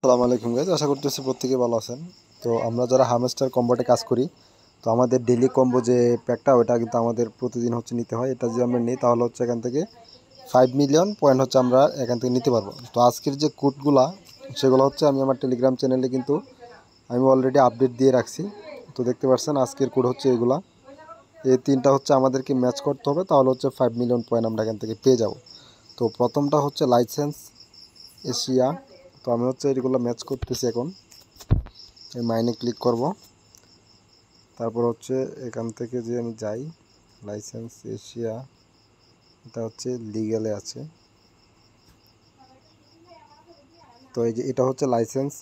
আসসালামু আলাইকুম গাইজ, আশা করতেছি প্রত্যেকে ভালো আছেন। তো আমরা যারা হামস্টার কম্বোতে কাজ করি, তো আমাদের ডেইলি কম্বো যে প্যাকটা ওটা কিন্তু আমাদের প্রতিদিন নিতে হয়। এটা যদি আমরা নিই তাহলে এখান থেকে 5 মিলিয়ন পয়েন্ট আমরা এখান থেকে নিতে পারবো। তো আজকের যে কোডগুলা সেগুলো আমি আমার টেলিগ্রাম চ্যানেলে কিন্তু আমি অলরেডি আপডেট দিয়ে রাখছি। তো দেখতে পাচ্ছেন আজকের কোড এগুলা, এই তিনটা আমাদেরকে ম্যাচ করতে হবে, তাহলে 5 মিলিয়ন পয়েন্ট আমরা এখান থেকে পেয়ে যাব। তো প্রথমটা লাইসেন্স এশিয়া। তো আমি এগুলো ম্যাচ করতেছি। এখন এই মাইনে ক্লিক করব, তারপর এখান থেকে যে আমি যাই লাইসেন্স এশিয়া, এটা লিগ্যালে আছে। তো এই যে এটা লাইসেন্স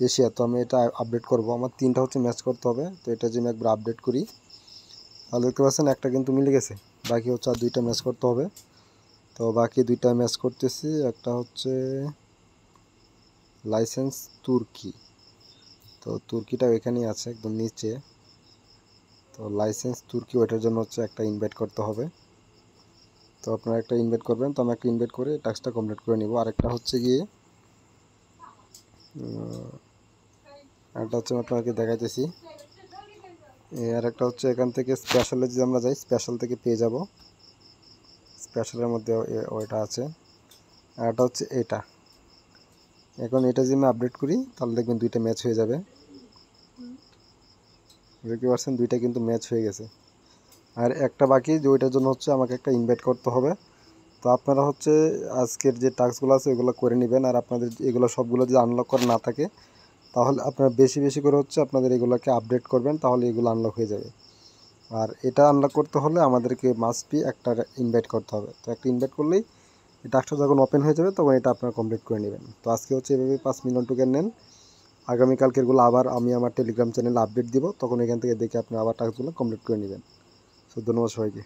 এশিয়া। তো আমি এটা আপডেট করব, আমার তিনটা ম্যাচ করতে হবে। তো এটা যে আমি একবার আপডেট করি তাহলে দেখতে পাচ্ছেন একটা কিন্তু মিলে গেছে, বাকি আর দুইটা ম্যাচ করতে হবে। তো বাকি দুইটা ম্যাচ করতেছি। একটা লাইসেন্স তুর্কি। তো তুর্কিটা এখানেই আছে একদম নিচে। তো লাইসেন্স তুর্কি ওইটার জন্য একটা ইনভাইট করতে হবে। তো আপনারা একটা ইনভাইট করবেন। তো আমি একটা ইনভাইট করে টাস্কটা কমপ্লিট করে নিব। আরেকটা গিয়ে আরেকটা আপনাকে দেখাইতেছি। আর একটা এখান থেকে স্পেশালে যদি আমরা যাই, স্পেশাল থেকে পেয়ে যাব। স্পেশালের মধ্যে ওইটা আছে। আর একটা এটা। এখন এটা যদি আমি আপডেট করি তাহলে দেখবেন দুইটা ম্যাচ হয়ে যাবে। দেখতে পাচ্ছেন দুইটা কিন্তু ম্যাচ হয়ে গেছে। আর একটা বাকি, যে ওইটার জন্য আমাকে একটা ইনভাইট করতে হবে। তো আপনারা আজকের যে টাস্কগুলো আছে ওইগুলো করে নেবেন। আর আপনাদের এগুলো সবগুলো যদি আনলক করা না থাকে তাহলে আপনারা বেশি বেশি করে আপনাদের এগুলোকে আপডেট করবেন, তাহলে এগুলো আনলক হয়ে যাবে। আর এটা আনলক করতে হলে আমাদেরকে মাস্ট বি একটা ইনভাইট করতে হবে। তো একটা ইনভাইট করলেই এই টাস্কটা যখন ওপেন হয়ে যাবে তখন এটা আপনারা কমপ্লিট করে নেবেন। তো আজকে এভাবে 5 মিলিয়ন টোকেন নেন। আগামীকালকেরগুলো আবার আমি আমার টেলিগ্রাম চ্যানেলে আপডেট দিব, তখন এখান থেকে দেখে আপনি আবার টাস্কগুলো কমপ্লিট করে নেবেন। তো ধন্যবাদ সবাইকে।